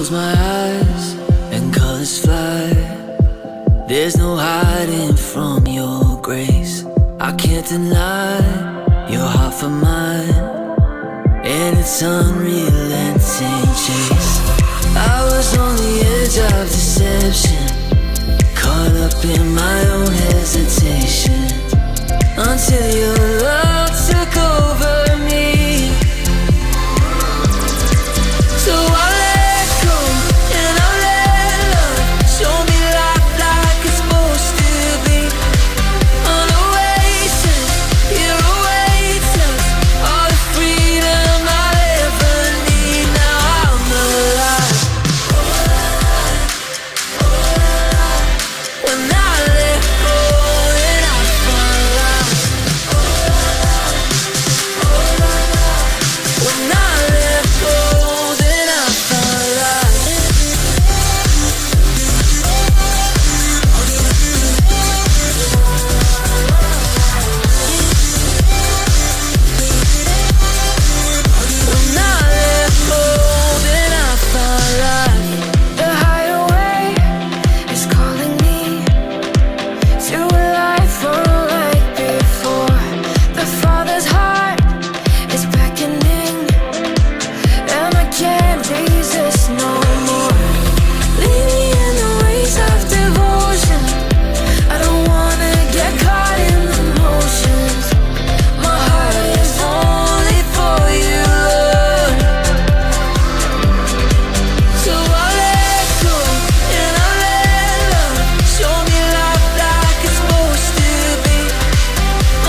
close my eyes and colors fly. There's no hiding from your grace. I can't deny your heart for mine, and it's unrelenting chase. I was on the edge of deception, caught up in my own hesitation, until your love took over me. So I let go and I let love show me life like it's supposed to be. On oasis, here awaits us all the freedom I'll ever need. Now I'm alive. When I let go and I find life. When I let go, then I find life. When I let go, then I find life. The hideaway is calling me to a life unlike before. The Father's heart is beckoning, and I can't resist no more. Lead me in the ways of devotion. I don't wanna get caught in the motions. My heart is only for you, Lord. So I let go and I let love show me life like it's supposed to be.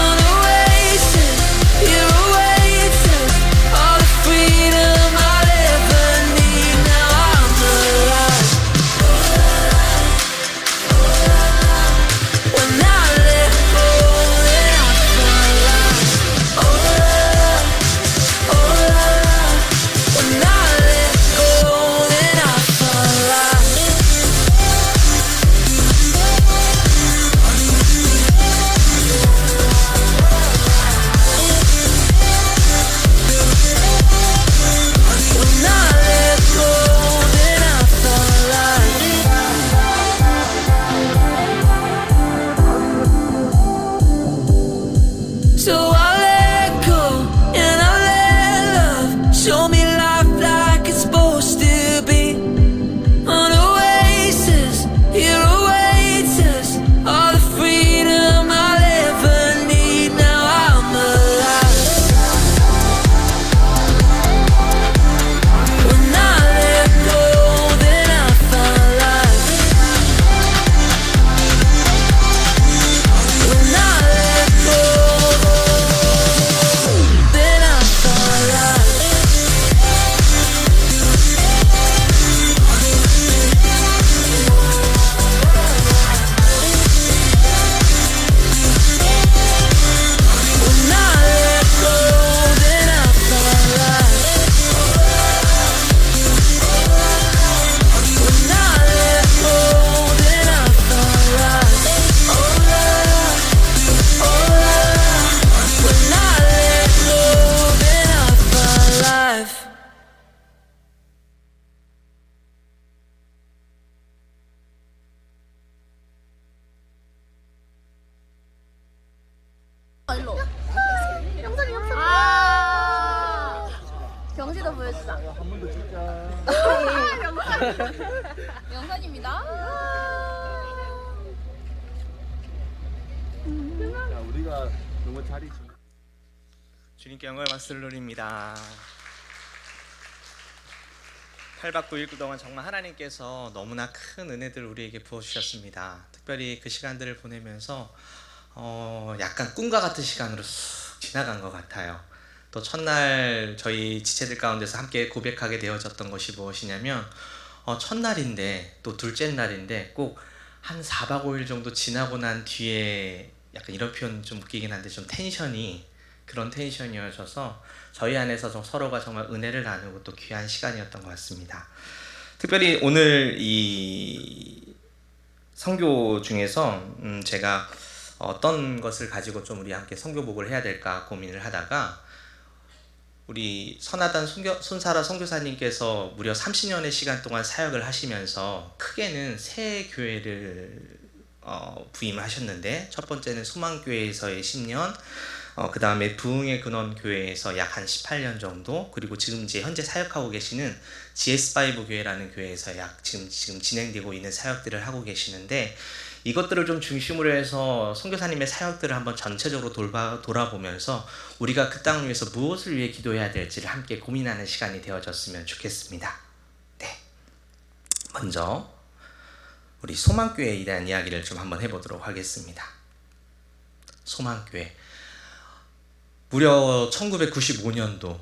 On oasis, here awaits us all the freedom I'll ever need. Now I'm alive. When I let go, then I find life. When I let go, then I find life. When I let go, then I find life. So I let go and I let love show me life like it's supposed to be. On oasis, here awaits us all the freedom I'll ever need. Now I'm alive. When I let go, then I find life. When I let go, then I find life. When I let go, then I find life. When I let go, then I find life. Oh la la, oh la la. When I let go, then I find life. 아, 경시도 보여주자. 영상입니다. 자, 우리가 너무 자리 주님께 영광의 박수를 드립니다. 8박 9일 동안 정말 하나님께서 너무나 큰 은혜들을 우리에게 부어주셨습니다. 특별히 그 시간들을 보내면서 약간 꿈과 같은 시간으로 쑥 지나간 것 같아요. 또 첫날 저희 지체들 가운데서 함께 고백하게 되어졌던 것이 무엇이냐면 첫날인데 또 둘째 날인데 꼭 한 4박 5일 정도 지나고 난 뒤에 약간 이런 표현 좀 웃기긴 한데 좀 그런 텐션이어져서 저희 안에서 좀 서로가 정말 은혜를 나누고 또 귀한 시간이었던 것 같습니다. 특별히 오늘 이 선교 중에서 제가 어떤 것을 가지고 좀 우리 함께 선교복을 해야 될까 고민을 하다가 우리 선하단 손사라 선교사님께서 무려 30년의 시간 동안 사역을 하시면서 크게는 세 교회를 부임하셨는데, 첫 번째는 소망교회에서의 10년, 그 다음에 부흥의 근원교회에서 약 한 18년 정도, 그리고 지금 이제 현재 사역하고 계시는 GS5 교회라는 교회에서 약 지금 진행되고 있는 사역들을 하고 계시는데, 이것들을 좀 중심으로 해서 선교사님의 사역들을 한번 전체적으로 돌아보면서 우리가 그 땅을 위해서 무엇을 위해 기도해야 될지를 함께 고민하는 시간이 되어졌으면 좋겠습니다. 네, 먼저 우리 소망교회에 대한 이야기를 좀 한번 해보도록 하겠습니다. 소망교회, 무려 1995년도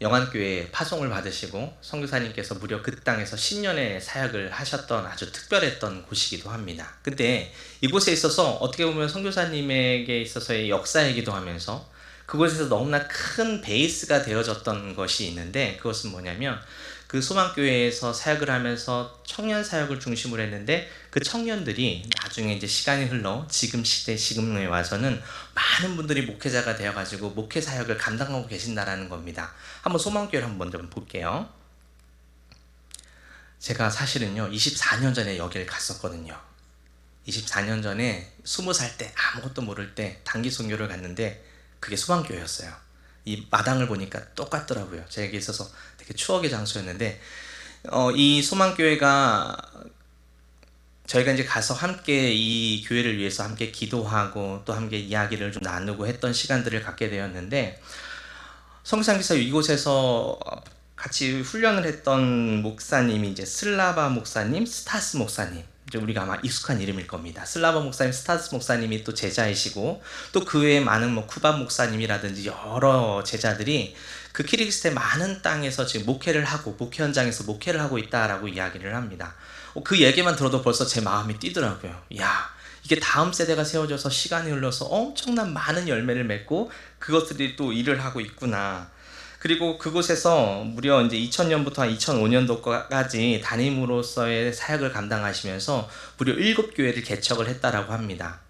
영안교회에 파송을 받으시고 선교사님께서 무려 그 땅에서 10년의 사역을 하셨던 아주 특별했던 곳이기도 합니다. 근데 이곳에 있어서 어떻게 보면 선교사님에게 있어서의 역사이기도 하면서 그곳에서 너무나 큰 베이스가 되어졌던 것이 있는데, 그것은 뭐냐면 그 소망교회에서 사역을 하면서 청년 사역을 중심으로 했는데, 그 청년들이 나중에 이제 시간이 흘러 지금 시대, 지금에 와서는 많은 분들이 목회자가 되어가지고 목회 사역을 감당하고 계신다라는 겁니다. 한번 소망교회를 한번 먼저 볼게요. 제가 사실은요 24년 전에 여기를 갔었거든요. 24년 전에 20살 때 아무것도 모를 때 단기 선교를 갔는데 그게 소망교회였어요. 이 마당을 보니까 똑같더라고요. 제게 있어서 되게 추억의 장소였는데, 이 소망교회가 저희가 이제 가서 함께 이 교회를 위해서 함께 기도하고 또 함께 이야기를 좀 나누고 했던 시간들을 갖게 되었는데, 성상기사 이곳에서 같이 훈련을 했던 목사님이 이제 슬라바 목사님, 스타스 목사님, 이제 우리가 아마 익숙한 이름일 겁니다. 슬라바 목사님, 스타스 목사님이 또 제자이시고, 또 그 외에 많은 쿠바 목사님이라든지 여러 제자들이 그 키르기스탄의 많은 땅에서 지금 목회 현장에서 목회를 하고 있다라고 이야기를 합니다. 그 얘기만 들어도 벌써 제 마음이 뛰더라고요. 야, 이게 다음 세대가 세워져서 시간이 흘러서 엄청난 많은 열매를 맺고 그것들이 또 일을 하고 있구나. 그리고 그곳에서 무려 이제 2000년부터 2005년도까지 담임으로서의 사역을 감당하시면서 무려 7교회를 개척을 했다라고 합니다.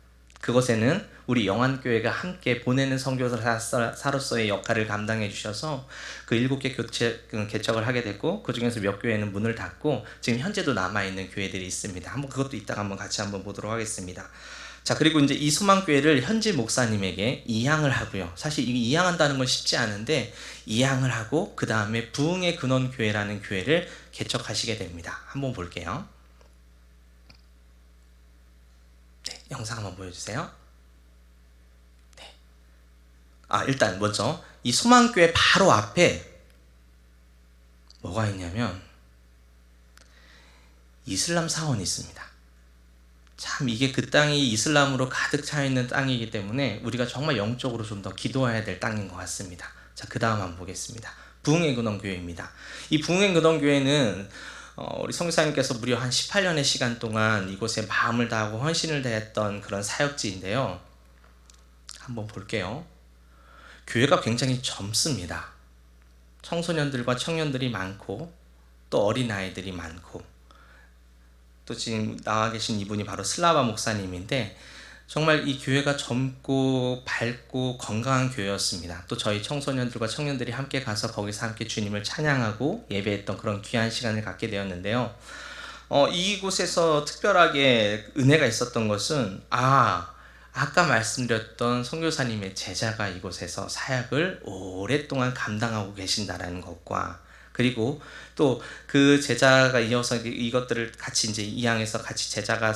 그곳에는 우리 영안교회가 함께 보내는 선교사로서의 역할을 감당해 주셔서 그 7개 개척을 하게 됐고, 그 중에서 몇 교회는 문을 닫고 지금 현재도 남아있는 교회들이 있습니다. 한번 그것도 이따가 한번 같이 한번 보도록 하겠습니다. 자, 그리고 이제 이 소망교회를 현지 목사님에게 이양을 하고요. 사실 이 이양한다는 건 쉽지 않은데 이양을 하고 그 다음에 부흥의 근원교회라는 교회를 개척하시게 됩니다. 한번 볼게요. 네, 영상 한번 보여주세요. 네. 일단 먼저 이 소망교회 바로 앞에 뭐가 있냐면 이슬람 사원이 있습니다. 참 이게 그 땅이 이슬람으로 가득 차 있는 땅이기 때문에 우리가 정말 영적으로 좀 더 기도해야 될 땅인 것 같습니다. 자, 그 다음 한번 보겠습니다. 부흥의 근원교회입니다. 이 부흥의 근원교회는 우리 성교사님께서 무려 한 18년의 시간 동안 이곳에 마음을 다하고 헌신을 다했던 그런 사역지인데요. 한번 볼게요. 교회가 굉장히 젊습니다. 청소년들과 청년들이 많고 또 어린아이들이 많고, 또 지금 나와 계신 이분이 바로 슬라바 목사님인데 정말 이 교회가 젊고 밝고 건강한 교회였습니다. 또 저희 청소년들과 청년들이 함께 가서 거기서 함께 주님을 찬양하고 예배했던 그런 귀한 시간을 갖게 되었는데요. 이곳에서 특별하게 은혜가 있었던 것은 아까 말씀드렸던 선교사님의 제자가 이곳에서 사역을 오랫동안 감당하고 계신다라는 것과, 그리고 또 그 제자가 이어서 이것들을 같이 이제 이양해서 같이 제자가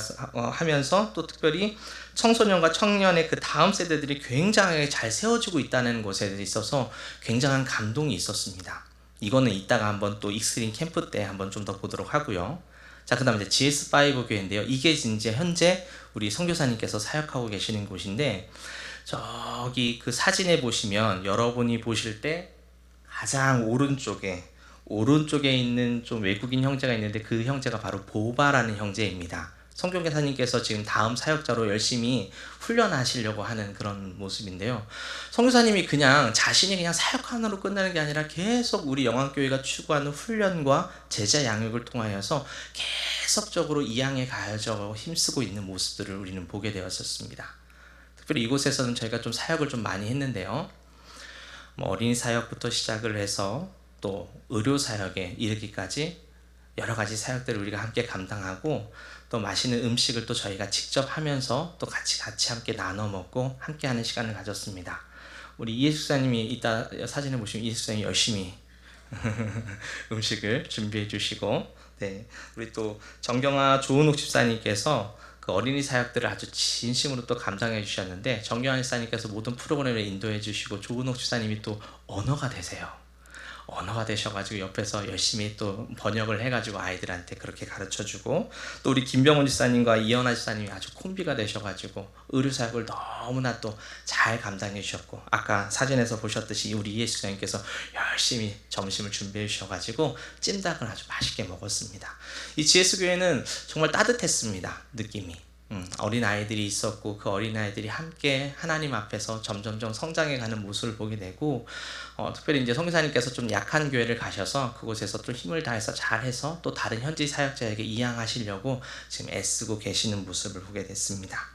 하면서 또 특별히 청소년과 청년의 그 다음 세대들이 굉장히 잘 세워지고 있다는 것에 있어서 굉장한 감동이 있었습니다. 이거는 이따가 한번 또 익스트림 캠프 때 한번 좀 더 보도록 하고요. 자, 그 다음에 이제 GS5 교회인데요. 이게 이제 현재 우리 선교사님께서 사역하고 계시는 곳인데, 저기 그 사진에 보시면 여러분이 보실 때 가장 오른쪽에 있는 좀 외국인 형제가 있는데 그 형제가 바로 보바라는 형제입니다. 선교사님께서 지금 다음 사역자로 열심히 훈련하시려고 하는 그런 모습인데요. 선교사님이 그냥 자신이 그냥 사역 하나로 끝나는 게 아니라 계속 우리 영안교회가 추구하는 훈련과 제자 양육을 통하여서 계속적으로 이양에 가야져 힘쓰고 있는 모습들을 우리는 보게 되었었습니다. 특별히 이곳에서는 저희가 좀 사역을 좀 많이 했는데요. 뭐 어린이 사역부터 시작을 해서 또 의료 사역에 이르기까지 여러 가지 사역들을 우리가 함께 감당하고 또 맛있는 음식을 또 저희가 직접 하면서 또 같이 함께 나눠 먹고 함께 하는 시간을 가졌습니다. 우리 이해숙 집사님이 이따 사진을 보시면 이해숙 집사님이 열심히 음식을 준비해 주시고, 네, 우리 또 정경아 조은옥 집사님께서 그 어린이 사역들을 아주 진심으로 또 감당해 주셨는데, 정경아 집사님께서 모든 프로그램을 인도해 주시고 조은옥 집사님이 또 언어가 되세요. 언어가 되셔가지고 옆에서 열심히 또 번역을 해가지고 아이들한테 그렇게 가르쳐주고, 또 우리 김병훈 집사님과 이현아 집사님이 아주 콤비가 되셔가지고 의료사역을 너무나 또 잘 감당해 주셨고, 아까 사진에서 보셨듯이 우리 이해숙 집사님께서 열심히 점심을 준비해 주셔가지고 찜닭을 아주 맛있게 먹었습니다. 이 GS 교회는 정말 따뜻했습니다. 느낌이. 어린 아이들이 있었고 그 어린 아이들이 함께 하나님 앞에서 점점점 성장해가는 모습을 보게 되고, 특별히 이제 성교사님께서 좀 약한 교회를 가셔서 그곳에서 또 힘을 다해서 잘해서 또 다른 현지 사역자에게 이양하시려고 지금 애쓰고 계시는 모습을 보게 됐습니다.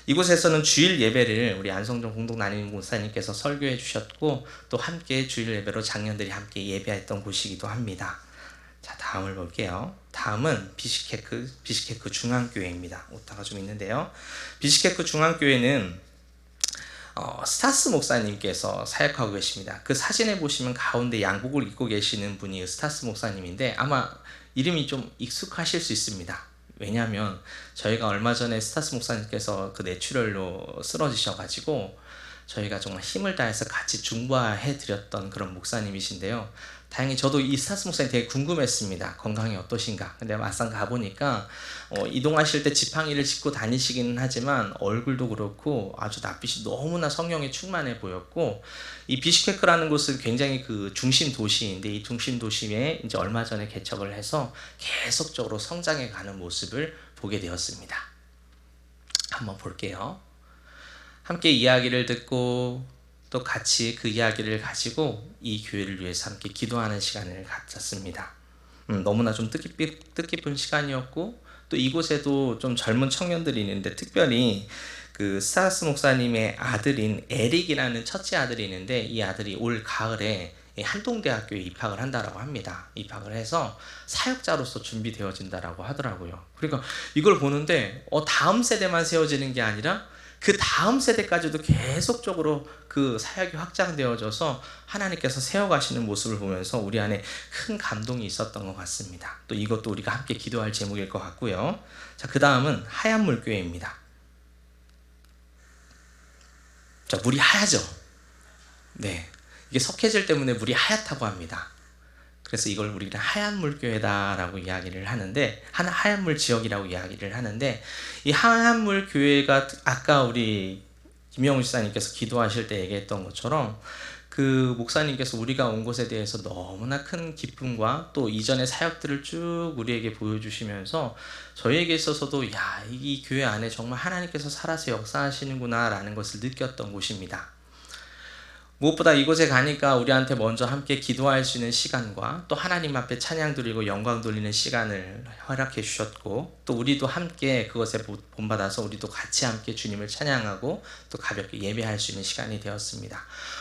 이곳에서는 주일 예배를 우리 안성정 공동 남임 목사님께서 설교해 주셨고, 또 함께 주일 예배로 장년들이 함께 예배했던 곳이기도 합니다. 자, 다음을 볼게요. 다음은 비시케크 중앙교회입니다. 오타가 좀 있는데요. 비시케크 중앙교회는 스타스 목사님께서 사역하고 계십니다. 그 사진에 보시면 가운데 양복을 입고 계시는 분이 스타스 목사님인데 아마 이름이 좀 익숙하실 수 있습니다. 왜냐하면 저희가 얼마 전에 스타스 목사님께서 그 뇌출혈로 쓰러지셔가지고 저희가 정말 힘을 다해서 같이 중보해 드렸던 그런 목사님이신데요. 다행히 저도 이 스타스 목사님 되게 궁금했습니다. 건강이 어떠신가. 근데 막상 가보니까 이동하실 때 지팡이를 짚고 다니시기는 하지만 얼굴도 그렇고 아주 낯빛이 너무나 성령에 충만해 보였고, 이 비시케크라는 곳은 굉장히 그 중심 도시인데 이 중심 도시에 이제 얼마 전에 개척을 해서 계속적으로 성장해 가는 모습을 보게 되었습니다. 한번 볼게요. 함께 이야기를 듣고 또 같이 그 이야기를 가지고 이 교회를 위해서 함께 기도하는 시간을 가졌습니다. 너무나 좀 뜻깊은 시간이었고, 또 이곳에도 좀 젊은 청년들이 있는데 특별히 그 스타스 목사님의 아들인 에릭이라는 첫째 아들이 있는데 이 아들이 올 가을에 한동대학교에 입학을 한다라고 합니다. 입학을 해서 사역자로서 준비되어진다라고 하더라고요. 그러니까 이걸 보는데 다음 세대만 세워지는 게 아니라 그 다음 세대까지도 계속적으로 그 사역이 확장되어져서 하나님께서 세워가시는 모습을 보면서 우리 안에 큰 감동이 있었던 것 같습니다. 또 이것도 우리가 함께 기도할 제목일 것 같고요. 자, 그 다음은 하얀물교회입니다. 자, 물이 하얗죠? 네, 이게 석회질 때문에 물이 하얗다고 합니다. 그래서 이걸 우리는 하얀물교회다라고 이야기를 하는데, 하얀물 지역이라고 이야기를 하는데, 이 하얀물 교회가 아까 우리 김영우 집사님께서 기도하실 때 얘기했던 것처럼 그 목사님께서 우리가 온 곳에 대해서 너무나 큰 기쁨과 또 이전의 사역들을 쭉 우리에게 보여주시면서 저희에게 있어서도 이 교회 안에 정말 하나님께서 살아서 역사하시는구나 라는 것을 느꼈던 곳입니다. 무엇보다 이곳에 가니까 우리한테 먼저 함께 기도할 수 있는 시간과 또 하나님 앞에 찬양 드리고 영광 돌리는 시간을 허락해 주셨고, 또 우리도 함께 그것에 본받아서 우리도 같이 함께 주님을 찬양하고 또 가볍게 예배할 수 있는 시간이 되었습니다.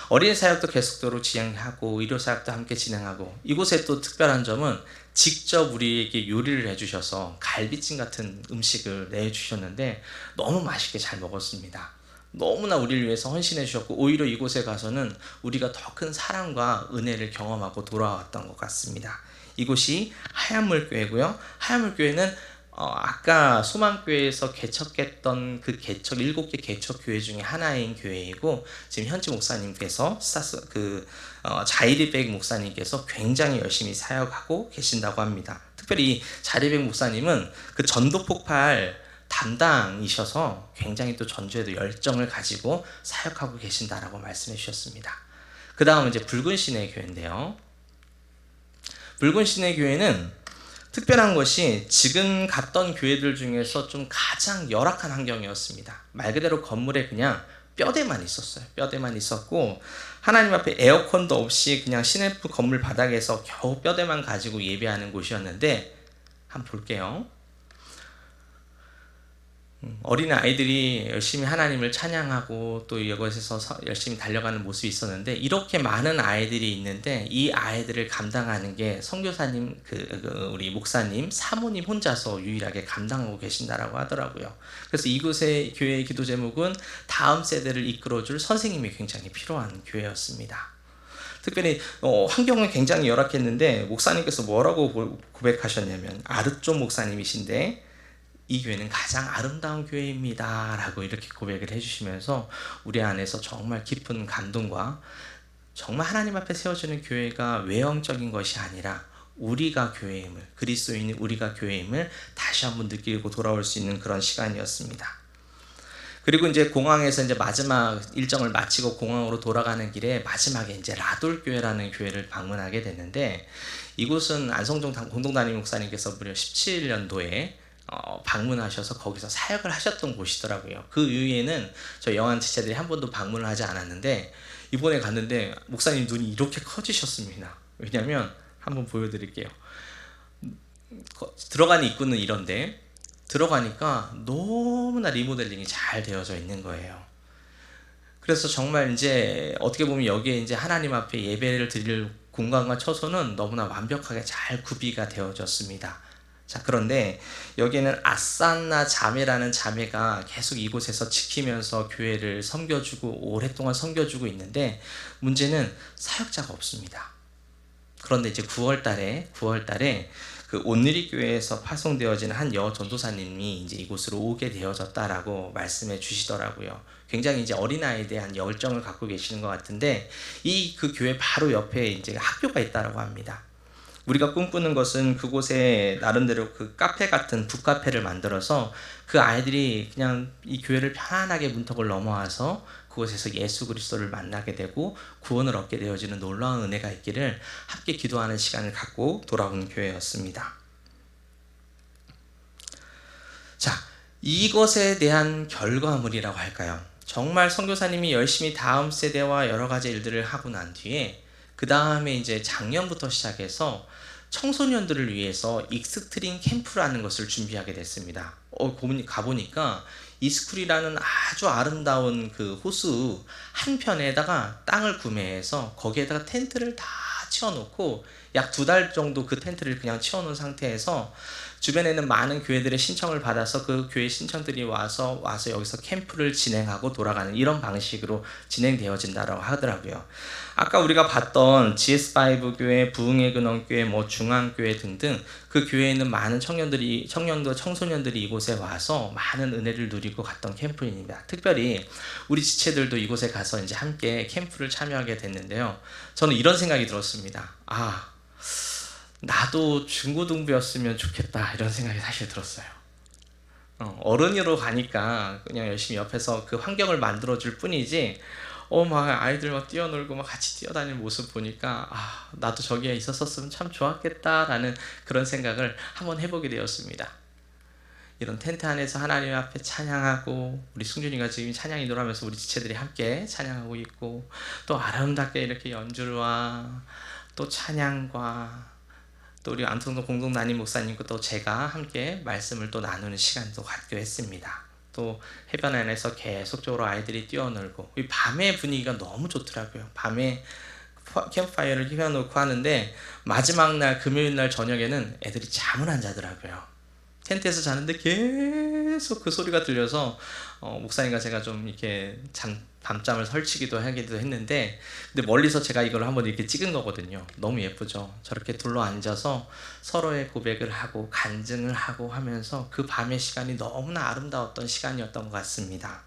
어린이 사역도 계속적으로 진행하고 의료 사역도 함께 진행하고, 이곳에 또 특별한 점은 직접 우리에게 요리를 해주셔서 갈비찜 같은 음식을 내주셨는데 너무 맛있게 잘 먹었습니다. 너무나 우리를 위해서 헌신해 주셨고, 오히려 이곳에 가서는 우리가 더 큰 사랑과 은혜를 경험하고 돌아왔던 것 같습니다. 이곳이 하얀물교회고요. 하얀물교회는 아까 소망교회에서 개척했던 그 7개 개척교회 중에 하나인 교회이고, 지금 현지 목사님께서 자이리백 목사님께서 굉장히 열심히 사역하고 계신다고 합니다. 특별히 자이리백 목사님은 그 전도폭발 담당이셔서 굉장히 또 전주에도 열정을 가지고 사역하고 계신다라고 말씀해 주셨습니다. 그 다음은 이제 붉은 신의 교회인데요. 붉은 신의 교회는 특별한 것이 지금 갔던 교회들 중에서 좀 가장 열악한 환경이었습니다. 말 그대로 건물에 그냥 뼈대만 있었어요. 뼈대만 있었고, 하나님 앞에 에어컨도 없이 그냥 시내프 건물 바닥에서 겨우 뼈대만 가지고 예배하는 곳이었는데, 한번 볼게요. 어린 아이들이 열심히 하나님을 찬양하고 또 이것에서 열심히 달려가는 모습이 있었는데, 이렇게 많은 아이들이 있는데 이 아이들을 감당하는 게 선교사님, 우리 목사님, 사모님 혼자서 유일하게 감당하고 계신다라고 하더라고요. 그래서 이곳의 교회의 기도 제목은 다음 세대를 이끌어줄 선생님이 굉장히 필요한 교회였습니다. 특별히 환경은 굉장히 열악했는데 목사님께서 뭐라고 고백하셨냐면, 아르존 목사님이신데 이 교회는 가장 아름다운 교회입니다 라고 이렇게 고백을 해주시면서 우리 안에서 정말 깊은 감동과, 정말 하나님 앞에 세워지는 교회가 외형적인 것이 아니라 우리가 교회임을, 그리스도인인 우리가 교회임을 다시 한번 느끼고 돌아올 수 있는 그런 시간이었습니다. 그리고 이제 공항에서 이제 마지막 일정을 마치고 공항으로 돌아가는 길에 마지막에 이제 라돌 교회라는 교회를 방문하게 됐는데, 이곳은 안성종 공동담임 목사님께서 무려 17년도에 방문하셔서 거기서 사역을 하셨던 곳이더라고요. 그 이후에는 저 영안 지체들이 한 번도 방문을 하지 않았는데, 이번에 갔는데 목사님 눈이 이렇게 커지셨습니다. 왜냐면 한번 보여드릴게요. 들어가는 입구는 이런데 들어가니까 너무나 리모델링이 잘 되어져 있는 거예요. 그래서 정말 이제 어떻게 보면 여기에 이제 하나님 앞에 예배를 드릴 공간과 처소는 너무나 완벽하게 잘 구비가 되어졌습니다. 자, 그런데 여기에는 아산나 자매라는 자매가 계속 이곳에서 지키면서 교회를 섬겨주고 오랫동안 섬겨주고 있는데, 문제는 사역자가 없습니다. 그런데 이제 9월달에 그 온누리 교회에서 파송되어진 한 전도사님이 이제 이곳으로 오게 되어졌다라고 말씀해 주시더라고요. 굉장히 이제 어린아이에 대한 열정을 갖고 계시는 것 같은데, 그 교회 바로 옆에 이제 학교가 있다라고 합니다. 우리가 꿈꾸는 것은 그곳에 나름대로 그 카페 같은 북카페를 만들어서 그 아이들이 그냥 이 교회를 편안하게 문턱을 넘어와서 그곳에서 예수 그리스도를 만나게 되고 구원을 얻게 되어지는 놀라운 은혜가 있기를 함께 기도하는 시간을 갖고 돌아온 교회였습니다. 자, 이것에 대한 결과물이라고 할까요? 정말 선교사님이 열심히 다음 세대와 여러 가지 일들을 하고 난 뒤에 그 다음에 이제 작년부터 시작해서 청소년들을 위해서 익스트림 캠프라는 것을 준비하게 됐습니다. 가보니까 이스쿨이라는 아주 아름다운 그 호수 한편에다가 땅을 구매해서 거기에다가 텐트를 다 치워놓고 약 2달 정도 그 텐트를 그냥 치워놓은 상태에서 주변에는 많은 교회들의 신청을 받아서 그 교회 신청들이 와서 여기서 캠프를 진행하고 돌아가는 이런 방식으로 진행되어진다고 하더라고요. 아까 우리가 봤던 GS5 교회, 부흥의 근원교회, 중앙교회 등등 그 교회에는 많은 청소년들이 이곳에 와서 많은 은혜를 누리고 갔던 캠프입니다. 특별히 우리 지체들도 이곳에 가서 이제 함께 캠프를 참여하게 됐는데요. 저는 이런 생각이 들었습니다. 나도 중고등부였으면 좋겠다, 이런 생각이 사실 들었어요. 어른으로 가니까 그냥 열심히 옆에서 그 환경을 만들어줄 뿐이지, 막 아이들 막 뛰어놀고 막 같이 뛰어다니는 모습 보니까 나도 저기에 있었으면 참 좋았겠다라는 그런 생각을 한번 해보게 되었습니다. 이런 텐트 안에서 하나님 앞에 찬양하고, 우리 승준이가 지금 찬양 인도를 하면서 우리 지체들이 함께 찬양하고 있고, 또 아름답게 이렇게 연주와 또 찬양과 또 우리 안성동 공동담임 목사님과 또 제가 함께 말씀을 또 나누는 시간도 갖기로 했습니다. 또 해변 안에서 계속적으로 아이들이 뛰어놀고, 이 밤의 분위기가 너무 좋더라고요. 밤에 캠프파이어를 켜놓고 하는데 마지막 날 금요일 날 저녁에는 애들이 잠을 안 자더라고요. 텐트에서 자는데 계속 그 소리가 들려서 목사님과 제가 좀 이렇게 밤잠을 설치기도 하기도 했는데, 근데 멀리서 제가 이걸 한번 이렇게 찍은 거거든요. 너무 예쁘죠. 저렇게 둘러 앉아서 서로의 고백을 하고 간증을 하고 하면서 그 밤의 시간이 너무나 아름다웠던 시간이었던 것 같습니다.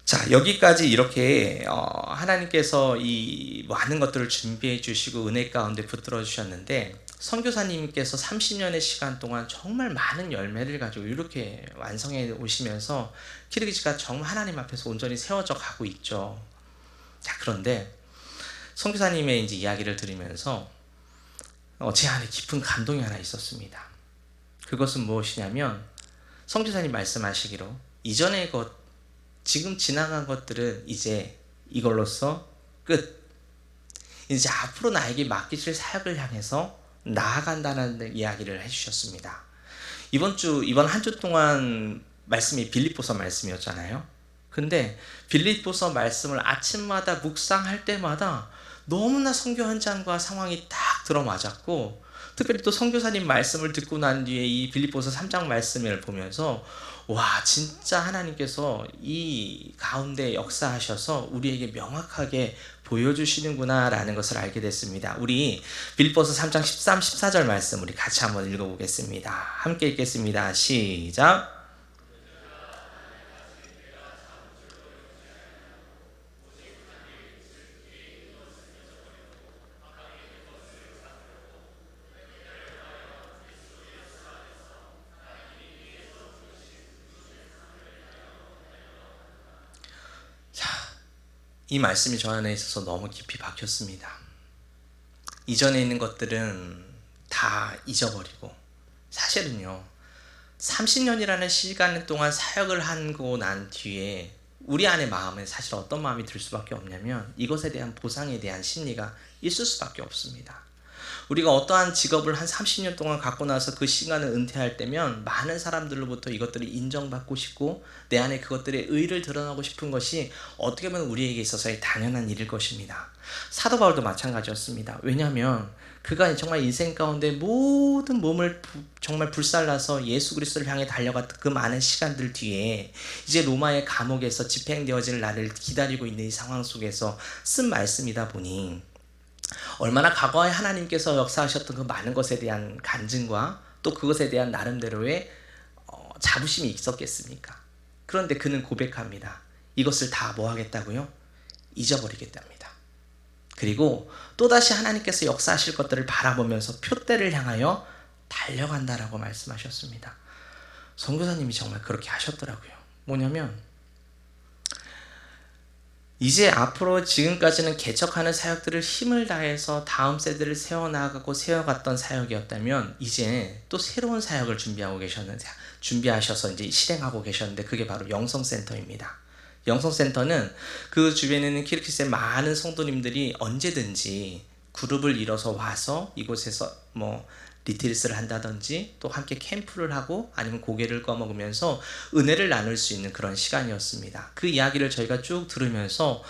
자, 여기까지 이렇게 하나님께서 이 많은 것들을 준비해 주시고 은혜 가운데 붙들어 주셨는데, 선교사님께서 30년의 시간 동안 정말 많은 열매를 가지고 이렇게 완성해 오시면서 키르기즈가 정말 하나님 앞에서 온전히 세워져 가고 있죠. 자, 그런데 선교사님의 이제 이야기를 들으면서 제 안에 깊은 감동이 하나 있었습니다. 그것은 무엇이냐면, 선교사님 말씀하시기로 이전의 것, 지금 지나간 것들은 이제 이걸로써 끝. 이제 앞으로 나에게 맡기실 사역을 향해서 나아간다는 이야기를 해주셨습니다. 이번 한 주 동안 말씀이 빌립보서 말씀이었잖아요. 근데 빌립보서 말씀을 아침마다 묵상할 때마다 너무나 선교 현장과 상황이 딱 들어맞았고, 특별히 또 선교사님 말씀을 듣고 난 뒤에 이 빌립보서 3장 말씀을 보면서 와, 진짜 하나님께서 이 가운데 역사하셔서 우리에게 명확하게 보여주시는구나 라는 것을 알게 됐습니다. 우리 빌립보서 3장 13, 14절 말씀 우리 같이 한번 읽어보겠습니다. 함께 읽겠습니다. 시작. 이 말씀이 저 안에 있어서 너무 깊이 박혔습니다. 이전에 있는 것들은 다 잊어버리고, 사실은요 30년이라는 시간 동안 사역을 하고 난 뒤에 우리 안의 마음에 사실 어떤 마음이 들 수밖에 없냐면 이것에 대한 보상에 대한 심리가 있을 수밖에 없습니다. 우리가 어떠한 직업을 한 30년 동안 갖고 나서 그 시간을 은퇴할 때면 많은 사람들로부터 이것들을 인정받고 싶고 내 안에 그것들의 의의를 드러나고 싶은 것이 어떻게 보면 우리에게 있어서의 당연한 일일 것입니다. 사도 바울도 마찬가지였습니다. 왜냐하면 그가 정말 인생 가운데 모든 몸을 정말 불살라서 예수 그리스도를 향해 달려갔던 그 많은 시간들 뒤에 이제 로마의 감옥에서 집행되어질 날을 기다리고 있는 이 상황 속에서 쓴 말씀이다 보니 얼마나 과거에 하나님께서 역사하셨던 그 많은 것에 대한 간증과 또 그것에 대한 나름대로의 자부심이 있었겠습니까? 그런데 그는 고백합니다. 이것을 다 뭐 하겠다고요? 잊어버리겠답니다. 그리고 또다시 하나님께서 역사하실 것들을 바라보면서 표대를 향하여 달려간다라고 말씀하셨습니다. 선교사님이 정말 그렇게 하셨더라고요. 뭐냐면 이제 앞으로 지금까지는 개척하는 사역들을 힘을 다해서 다음 세대를 세워나가고 세워갔던 사역이었다면 이제 또 새로운 사역을 준비하셔서 이제 실행하고 계셨는데 그게 바로 영성센터입니다. 영성센터는 그 주변에는 키르키스의 많은 성도님들이 언제든지 그룹을 이뤄서 와서 이곳에서 뭐 리트리스를 한다든지 또 함께 캠프를 하고 아니면 고개를 꺼먹으면서 은혜를 나눌 수 있는 그런 시간이었습니다. 그 이야기를 저희가 쭉 들으면서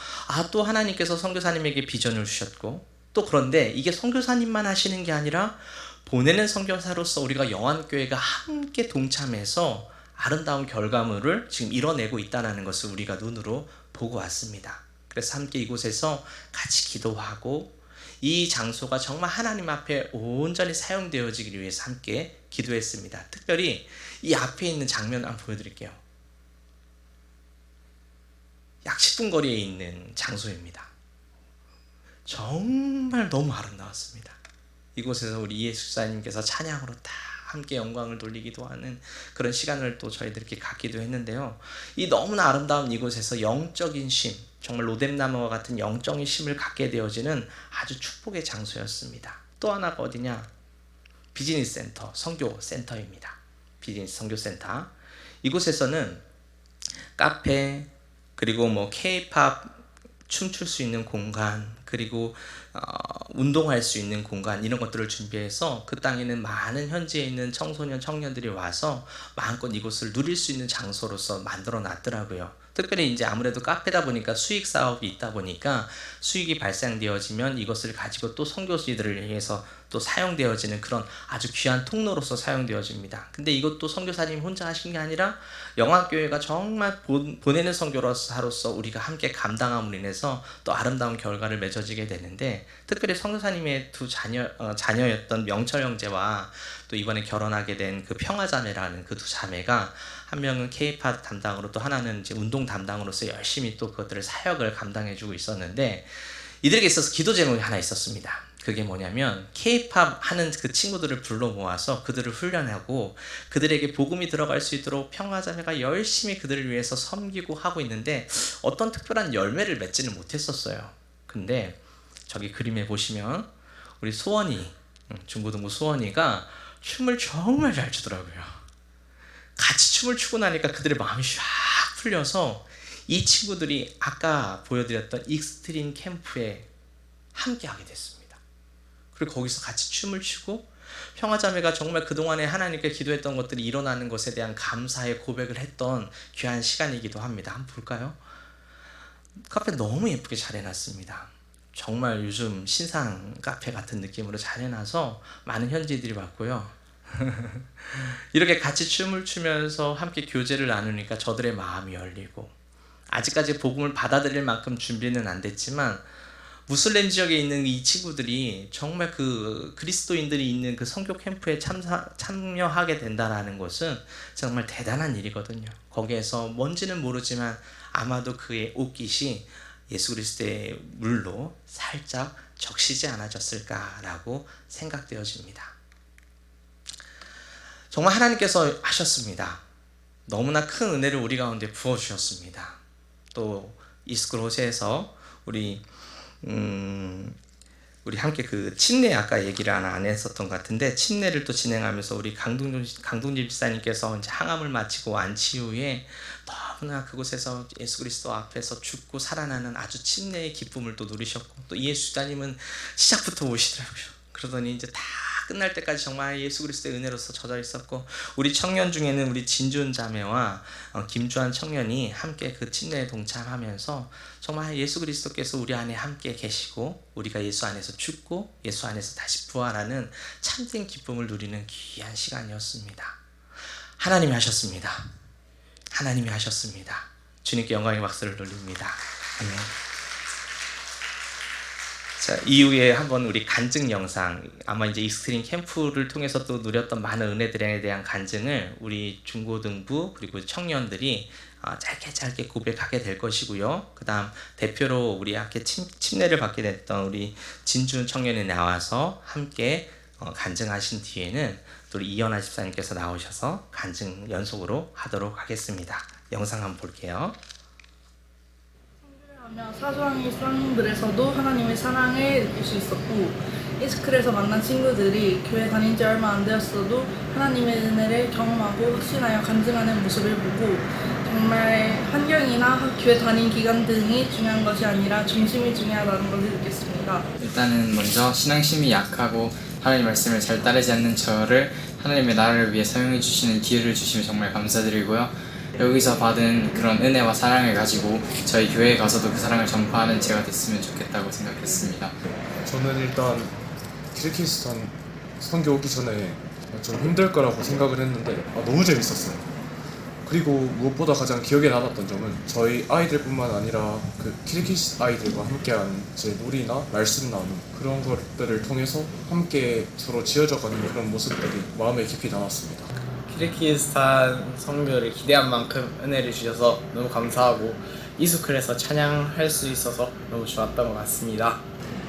또 하나님께서 선교사님에게 비전을 주셨고 또 그런데 이게 선교사님만 하시는 게 아니라 보내는 선교사로서 우리가 영안교회가 함께 동참해서 아름다운 결과물을 지금 이뤄내고 있다는 것을 우리가 눈으로 보고 왔습니다. 그래서 함께 이곳에서 같이 기도하고 이 장소가 정말 하나님 앞에 온전히 사용되어지기 위해서 함께 기도했습니다. 특별히 이 앞에 있는 장면 한번 보여드릴게요. 약 10분 거리에 있는 장소입니다. 정말 너무 아름다웠습니다. 이곳에서 우리 이예수사님께서 찬양으로 다 함께 영광을 돌리기도 하는 그런 시간을 또 저희들끼리 갖기도 했는데요. 이 너무나 아름다운 이곳에서 영적인 쉼, 정말 로뎀나무와 같은 영적인 쉼을 갖게 되어지는 아주 축복의 장소였습니다. 또 하나가 어디냐? 비즈니스 센터, 선교 센터입니다. 비즈니스 선교 센터. 이곳에서는 카페, 그리고 뭐 K-팝 춤출 수 있는 공간, 그리고 운동할 수 있는 공간, 이런 것들을 준비해서 그 땅에는 많은 현지에 있는 청소년, 청년들이 와서 마음껏 이곳을 누릴 수 있는 장소로서 만들어 놨더라고요. 특별히 이제 아무래도 카페다 보니까 수익 사업이 있다 보니까 수익이 발생되어지면 이것을 가지고 또 선교지들을 위해서 또 사용되어지는 그런 아주 귀한 통로로서 사용되어집니다. 근데 이것도 선교사님 혼자 하신 게 아니라 영화교회가 정말 보내는 선교사로서 우리가 함께 감당함으로 인해서 또 아름다운 결과를 맺어지게 되는데, 특별히 선교사님의 두 자녀였던 명철 형제와 또 이번에 결혼하게 된 그 평화자매라는 그 두 자매가 한 명은 K-팝 담당으로 또 하나는 이제 운동 담당으로서 열심히 또 그것들을 사역을 감당해주고 있었는데, 이들에게 있어서 기도 제목이 하나 있었습니다. 그게 뭐냐면 K-팝 하는 그 친구들을 불러 모아서 그들을 훈련하고 그들에게 복음이 들어갈 수 있도록 평화자매가 열심히 그들을 위해서 섬기고 하고 있는데 어떤 특별한 열매를 맺지는 못했었어요. 근데 저기 그림에 보시면 우리 소원이, 중고등부 소원이가 춤을 정말 잘 추더라고요. 같이 춤을 추고 나니까 그들의 마음이 쫙 풀려서 이 친구들이 아까 보여드렸던 익스트림 캠프에 함께 하게 됐습니다. 그리고 거기서 같이 춤을 추고 평화자매가 정말 그동안에 하나님께 기도했던 것들이 일어나는 것에 대한 감사의 고백을 했던 귀한 시간이기도 합니다. 한번 볼까요? 카페 너무 예쁘게 잘 해놨습니다. 정말 요즘 신상 카페 같은 느낌으로 잘 해놔서 많은 현지인들이 왔고요. 이렇게 같이 춤을 추면서 함께 교제를 나누니까 저들의 마음이 열리고, 아직까지 복음을 받아들일 만큼 준비는 안 됐지만 무슬림 지역에 있는 이 친구들이 정말 그 그리스도인들이 있는 그 선교 캠프에 참여하게 된다라는 것은 정말 대단한 일이거든요. 거기에서 뭔지는 모르지만 아마도 그의 옷깃이 예수 그리스도의 물로 살짝 적시지 않아졌을까라고 생각되어집니다. 정말 하나님께서 하셨습니다. 너무나 큰 은혜를 우리 가운데 부어주셨습니다. 또 이스크로스에서 우리 함께 그 침례 아까 얘기를 안 했었던 것 같은데, 침례를 또 진행하면서 우리 강동진 집사님께서 이제 항암을 마치고 완치 후에 너무나 그곳에서 예수 그리스도 앞에서 죽고 살아나는 아주 침례의 기쁨을 또 누리셨고, 또 이예수 집사님은 시작부터 오시더라고요. 그러더니 이제 다 끝날 때까지 정말 예수 그리스도의 은혜로서 젖어 있었고, 우리 청년 중에는 우리 진준 자매와 김주한 청년이 함께 그 침례에 동참하면서 정말 예수 그리스도께서 우리 안에 함께 계시고 우리가 예수 안에서 죽고 예수 안에서 다시 부활하는 참된 기쁨을 누리는 귀한 시간이었습니다. 하나님이 하셨습니다. 하나님이 하셨습니다. 주님께 영광의 박수를 돌립니다. 아멘. 자, 이후에 한번 우리 간증 영상, 아마 이제 익스트림 캠프를 통해서 또 누렸던 많은 은혜들에 대한 간증을 우리 중고등부 그리고 청년들이 짧게 고백하게 될 것이고요. 그 다음 대표로 우리 함께 침례를 받게 됐던 우리 진준 청년이 나와서 함께 간증하신 뒤에는 또 우리 이연아 집사님께서 나오셔서 간증 연속으로 하도록 하겠습니다. 영상 한번 볼게요. 사소한 일상들에서도 하나님의 사랑을 느낄 수 있었고, 이스클에서 만난 친구들이 교회 다닌 지 얼마 안 되었어도 하나님의 은혜를 경험하고 확신하여 간증하는 모습을 보고, 정말 환경이나 교회 다닌 기간 등이 중요한 것이 아니라 중심이 중요하다는 것을 느꼈습니다. 일단은 먼저 신앙심이 약하고 하나님 말씀을 잘 따르지 않는 저를 하나님의 나라를 위해 사용해 주시는 기회를 주시면 정말 감사드리고요. 여기서 받은 그런 은혜와 사랑을 가지고 저희 교회에 가서도 그 사랑을 전파하는 제가 됐으면 좋겠다고 생각했습니다. 저는 일단 키르기스탄 선교 오기 전에 좀 힘들 거라고 생각을 했는데 너무 재밌었어요. 그리고 무엇보다 가장 기억에 남았던 점은 저희 아이들뿐만 아니라 그 키르기스 아이들과 함께한 제 놀이나 말씀 나눔, 그런 것들을 통해서 함께 서로 지어져가는 그런 모습들이 마음에 깊이 남았습니다. 키르기스탄 선교를 기대한 만큼 은혜를 주셔서 너무 감사하고, 이스클에서 찬양할 수 있어서 너무 좋았던 것 같습니다.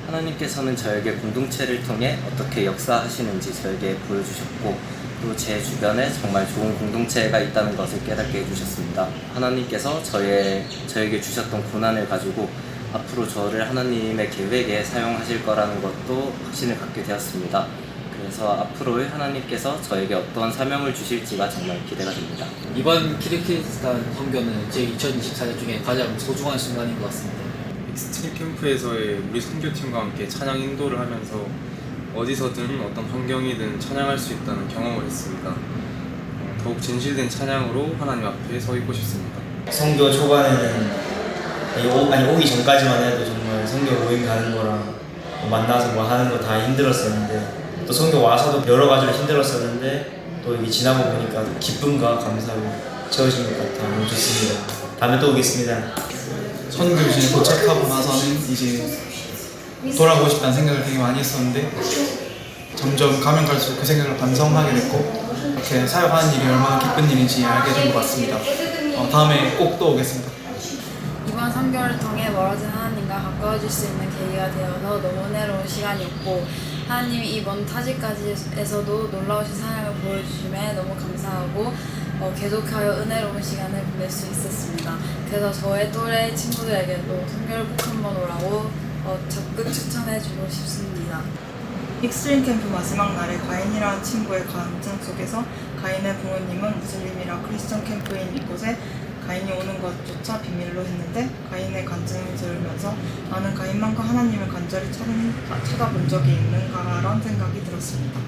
하나님께서는 저에게 공동체를 통해 어떻게 역사하시는지 저에게 보여주셨고, 또 제 주변에 정말 좋은 공동체가 있다는 것을 깨닫게 해주셨습니다. 하나님께서 저에게 주셨던 고난을 가지고 앞으로 저를 하나님의 계획에 사용하실 거라는 것도 확신을 갖게 되었습니다. 그래서 앞으로의 하나님께서 저에게 어떤 사명을 주실지가 정말 기대가 됩니다. 이번 키르기스탄 선교는 제 2024년 중에 가장 소중한 순간인 것 같습니다. 익스트림 캠프에서의 우리 선교팀과 함께 찬양 인도를 하면서 어디서든 어떤 환경이든 찬양할 수 있다는 경험을 했습니다. 더욱 진실된 찬양으로 하나님 앞에 서 있고 싶습니다. 선교 초반에는 오기 전까지만 해도 정말 선교 모임 가는 거랑 만나서 뭐 하는 거 다 힘들었었는데, 또 선교 와서도 여러 가지로 힘들었었는데 또 이게 지나고 보니까 기쁨과 감사로 채워진 것 같아 너무 좋습니다. 다음에 또 오겠습니다. 선교지에 도착하고 나서는 이제 돌아가고 싶다는 생각을 되게 많이 했었는데, 점점 가면 갈수록 그 생각을 반성하게 됐고, 이렇게 사역하는 일이 얼마나 기쁜 일인지 알게 된 것 같습니다. 다음에 꼭 또 오겠습니다. 이번 선교를 통해 멀어진 하나님과 가까워질 수 있는 계기가 되어서 너무 은혜로운 시간이었고, 하나님이 이 먼 타지까지에서도 놀라우신 사랑을 보여주심에 너무 감사하고, 계속하여 은혜로운 시간을 보낼 수 있었습니다. 그래서 저의 또래 친구들에게도 선교를 꼭 한번 오라고 적극 추천해주고 싶습니다. 익스트림 캠프 마지막 날에 가인이라는 친구의 간증 속에서 가인의 부모님은 무슬림이라 크리스천 캠프인 이곳에 가인이 오는 것조차 비밀로 했는데, 가인의 간증을 들으면서 나는 가인만큼 하나님을 간절히 찾아본 적이 있는가라는 생각이 들었습니다.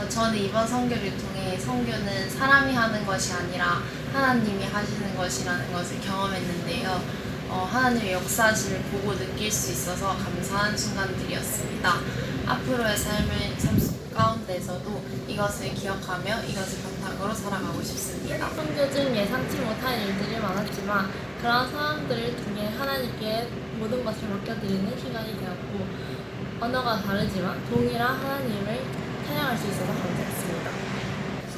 저는 이번 선교를 통해 선교는 사람이 하는 것이 아니라 하나님이 하시는 것이라는 것을 경험했는데요. 하나님의 역사하심을 보고 느낄 수 있어서 감사한 순간들이었습니다. 앞으로의 삶 가운데서도 이것을 기억하며 이것을 바탕으로 살아가고 싶습니다. 선교 중 예상치 못한 일들이 많았지만 그런 상황들을 통해 하나님께 모든 것을 맡겨드리는 시간이 되었고 언어가 다르지만 동일한 하나님을 찬양할 수 있어서 감사했습니다.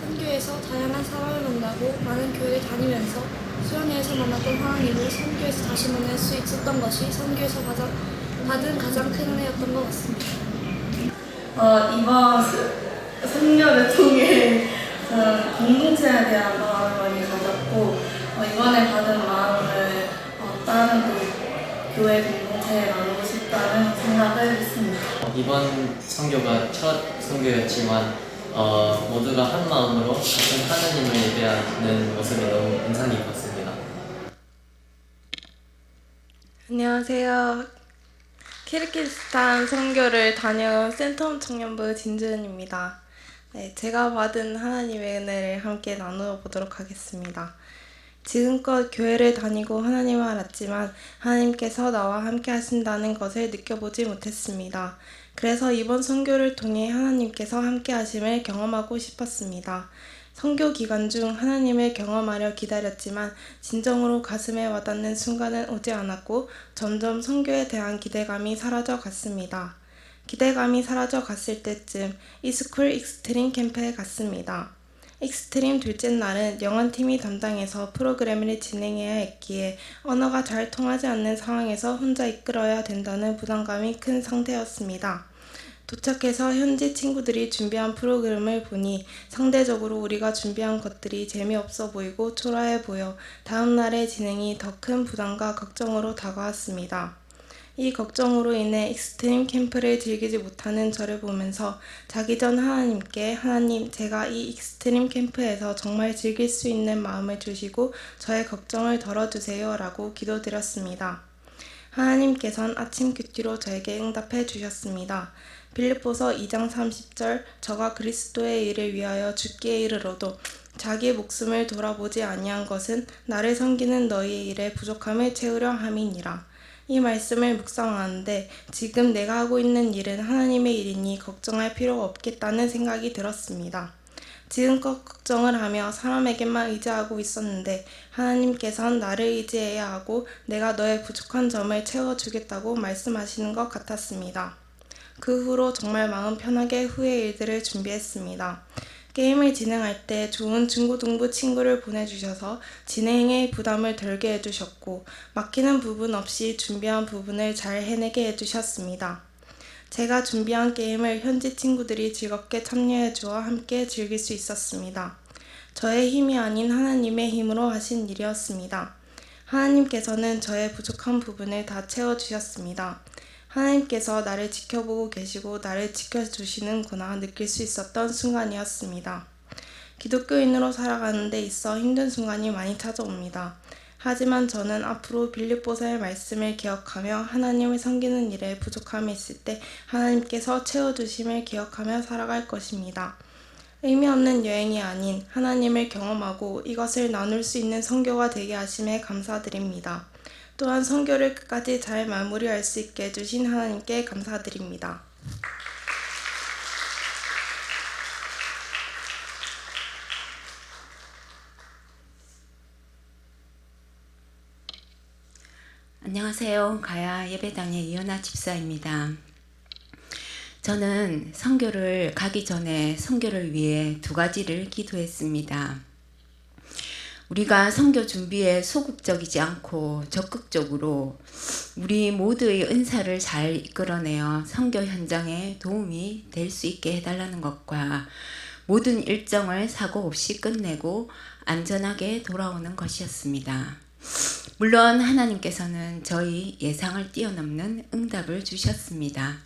선교에서 다양한 사람을 만나고 많은 교회를 다니면서 수련회에서 만났던 하나님을 선교에서 다시 만날 수 있었던 것이 선교에서 받은 가장 큰 은혜였던 것 같습니다. 이번 선교를 통해 공동체에 대한 마음을 많이 가졌고 이번에 받은 마음을 다른 교회 공동체에 나누고 싶다는 생각을 했습니다. 이번 선교가 첫 선교였지만 모두가 한 마음으로 같은 하나님을 예배하는 모습이 너무 인상 깊었습니다. 안녕하세요. 키르기스탄 선교를 다녀온 센텀 청년부 진주은입니다. 네, 제가 받은 하나님의 은혜를 함께 나누어 보도록 하겠습니다. 지금껏 교회를 다니고 하나님을 알았지만 하나님께서 나와 함께 하신다는 것을 느껴보지 못했습니다. 그래서 이번 선교를 통해 하나님께서 함께 하심을 경험하고 싶었습니다. 선교 기간 중 하나님을 경험하려 기다렸지만 진정으로 가슴에 와닿는 순간은 오지 않았고 점점 선교에 대한 기대감이 사라져 갔습니다. 기대감이 사라져 갔을 때쯤 이스쿨 익스트림 캠프에 갔습니다. 익스트림 둘째 날은 영원팀이 담당해서 프로그램을 진행해야 했기에 언어가 잘 통하지 않는 상황에서 혼자 이끌어야 된다는 부담감이 큰 상태였습니다. 도착해서 현지 친구들이 준비한 프로그램을 보니 상대적으로 우리가 준비한 것들이 재미없어 보이고 초라해 보여 다음 날의 진행이 더 큰 부담과 걱정으로 다가왔습니다. 이 걱정으로 인해 익스트림 캠프를 즐기지 못하는 저를 보면서 자기 전 하나님께 하나님, 제가 이 익스트림 캠프에서 정말 즐길 수 있는 마음을 주시고 저의 걱정을 덜어주세요 라고 기도드렸습니다. 하나님께서는 아침 큐티로 저에게 응답해 주셨습니다. 빌립보서 2장 30절 저가 그리스도의 일을 위하여 죽기에 이르러도 자기의 목숨을 돌아보지 아니한 것은 나를 섬기는 너희의 일에 부족함을 채우려 함이니라. 이 말씀을 묵상하는데 지금 내가 하고 있는 일은 하나님의 일이니 걱정할 필요가 없겠다는 생각이 들었습니다. 지금껏 걱정을 하며 사람에게만 의지하고 있었는데 하나님께서는 나를 의지해야 하고 내가 너의 부족한 점을 채워주겠다고 말씀하시는 것 같았습니다. 그 후로 정말 마음 편하게 후의 일들을 준비했습니다. 게임을 진행할 때 좋은 중고등부 친구를 보내주셔서 진행에 부담을 덜게 해주셨고 막히는 부분 없이 준비한 부분을 잘 해내게 해주셨습니다. 제가 준비한 게임을 현지 친구들이 즐겁게 참여해주어 함께 즐길 수 있었습니다. 저의 힘이 아닌 하나님의 힘으로 하신 일이었습니다. 하나님께서는 저의 부족한 부분을 다 채워주셨습니다. 하나님께서 나를 지켜보고 계시고 나를 지켜주시는구나 느낄 수 있었던 순간이었습니다. 기독교인으로 살아가는 데 있어 힘든 순간이 많이 찾아옵니다. 하지만 저는 앞으로 빌립보서의 말씀을 기억하며 하나님을 섬기는 일에 부족함이 있을 때 하나님께서 채워주심을 기억하며 살아갈 것입니다. 의미 없는 여행이 아닌 하나님을 경험하고 이것을 나눌 수 있는 선교가 되게 하심에 감사드립니다. 또한 선교를 끝까지 잘 마무리할 수 있게 해주신 하나님께 감사드립니다. 안녕하세요. 가야 예배당의 이연아 집사입니다. 저는 선교를 가기 전에 선교를 위해 2가지를 기도했습니다. 우리가 선교 준비에 소극적이지 않고 적극적으로 우리 모두의 은사를 잘 이끌어내어 선교 현장에 도움이 될 수 있게 해달라는 것과 모든 일정을 사고 없이 끝내고 안전하게 돌아오는 것이었습니다. 물론 하나님께서는 저희 예상을 뛰어넘는 응답을 주셨습니다.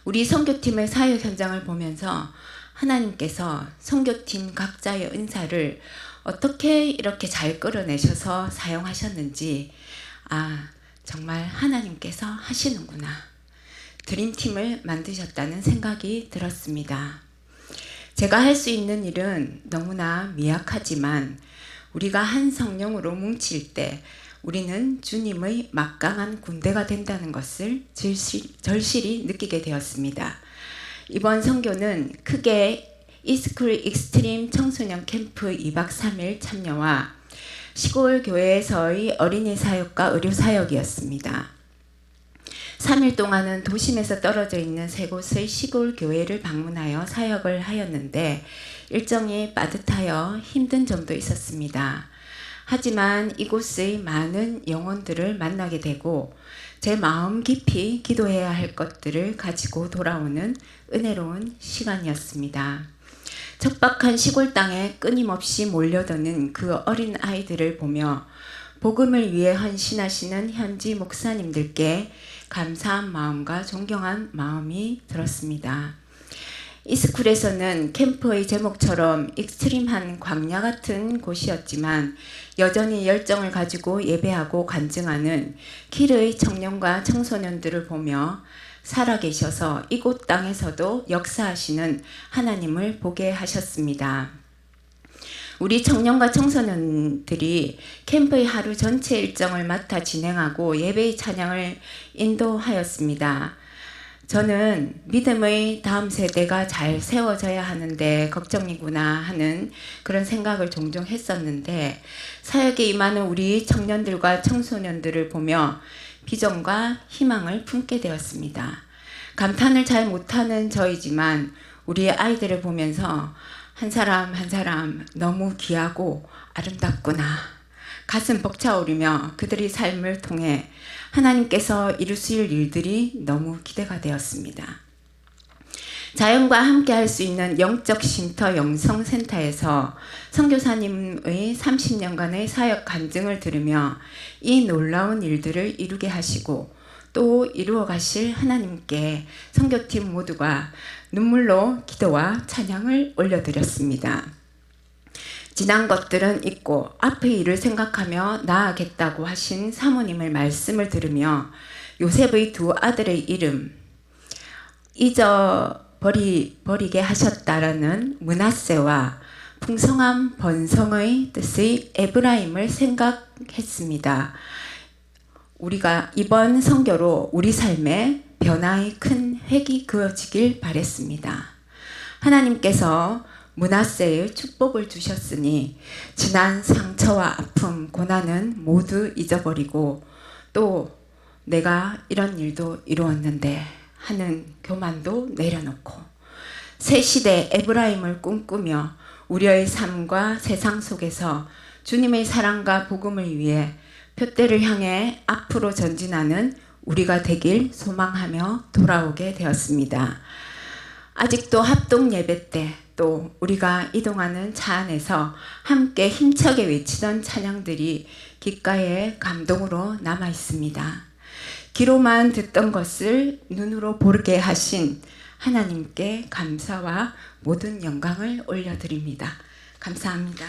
우리 선교팀의 사역 현장을 보면서 하나님께서 선교팀 각자의 은사를 어떻게 이렇게 잘 끌어내셔서 사용하셨는지 정말 하나님께서 하시는구나. 드림팀을 만드셨다는 생각이 들었습니다. 제가 할 수 있는 일은 너무나 미약하지만 우리가 한 성령으로 뭉칠 때 우리는 주님의 막강한 군대가 된다는 것을 절실히 느끼게 되었습니다. 이번 선교는 크게 이스쿨 익스트림 청소년 캠프 2박 3일 참여와 시골 교회에서의 어린이 사역과 의료 사역이었습니다. 3일 동안은 도심에서 떨어져 있는 세 곳의 시골 교회를 방문하여 사역을 하였는데 일정이 빠듯하여 힘든 점도 있었습니다. 하지만 이곳의 많은 영혼들을 만나게 되고 제 마음 깊이 기도해야 할 것들을 가지고 돌아오는 은혜로운 시간이었습니다. 척박한 시골 땅에 끊임없이 몰려드는 그 어린 아이들을 보며 복음을 위해 헌신하시는 현지 목사님들께 감사한 마음과 존경한 마음이 들었습니다. 이스쿨에서는 캠프의 제목처럼 익스트림한 광야 같은 곳이었지만 여전히 열정을 가지고 예배하고 간증하는 킬의 청년과 청소년들을 보며 살아계셔서 이곳 땅에서도 역사하시는 하나님을 보게 하셨습니다. 우리 청년과 청소년들이 캠프의 하루 전체 일정을 맡아 진행하고 예배의 찬양을 인도하였습니다. 저는 믿음의 다음 세대가 잘 세워져야 하는데 걱정이구나 하는 그런 생각을 종종 했었는데 사역에 임하는 우리 청년들과 청소년들을 보며 비전과 희망을 품게 되었습니다. 감탄을 잘 못하는 저이지만 우리 아이들을 보면서 한 사람 한 사람 너무 귀하고 아름답구나. 가슴 벅차오르며 그들의 삶을 통해 하나님께서 이루실 일들이 너무 기대가 되었습니다. 자연과 함께 할 수 있는 영적 쉼터 영성센터에서 선교사님의 30년간의 사역 간증을 들으며 이 놀라운 일들을 이루게 하시고 또 이루어 가실 하나님께 선교팀 모두가 눈물로 기도와 찬양을 올려드렸습니다. 지난 것들은 잊고 앞의 일을 생각하며 나아가겠다고 하신 사모님의 말씀을 들으며 요셉의 두 아들의 이름 잊어버리게 하셨다라는 므낫세와 풍성한 번성의 뜻의 에브라임을 생각했습니다. 우리가 이번 선교로 우리 삶에 변화의 큰 획이 그어지길 바랬습니다. 하나님께서 므낫세의 축복을 주셨으니 지난 상처와 아픔, 고난은 모두 잊어버리고 또 내가 이런 일도 이루었는데 하는 교만도 내려놓고 새 시대 에브라임을 꿈꾸며 우리의 삶과 세상 속에서 주님의 사랑과 복음을 위해 표대를 향해 앞으로 전진하는 우리가 되길 소망하며 돌아오게 되었습니다. 아직도 합동 예배 때 또 우리가 이동하는 차 안에서 함께 힘차게 외치던 찬양들이 귓가에 감동으로 남아 있습니다. 귀로만 듣던 것을 눈으로 보게 하신 하나님께 감사와 모든 영광을 올려드립니다. 감사합니다.